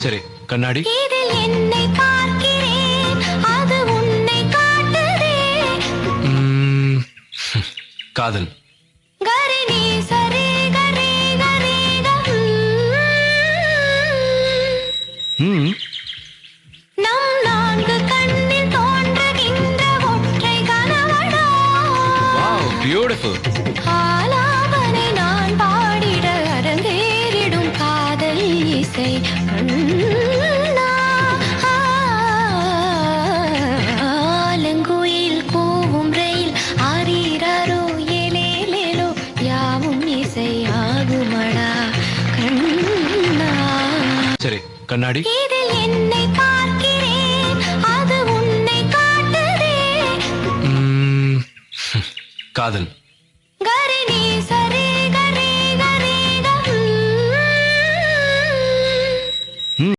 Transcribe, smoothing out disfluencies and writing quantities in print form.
சரி, கண்ணாடி. இதில் என்னை பார்க்கிறேன், அது உன்னை காட்டுதே. காதல். கரி நீ சரி கரி கரி நம் நான்கு கண்ணில் தோன்றுகின்ற ஒற்றை கனவடா. Wow, beautiful. ஆலாபனை நான் பாடிட அரங்கேறிடும் காதல் இசை கண்ணா. ஆலங்குயில் கூவும் ரயில் ஆரீரோ ஏலேலேலோ யாவும் இசை ஆகுமடா கண்ணா. சரி, கண்ணாடி. இதில் என்னை பார்க்கிறேன், அது உன்னை காட்டுதே. காதல்.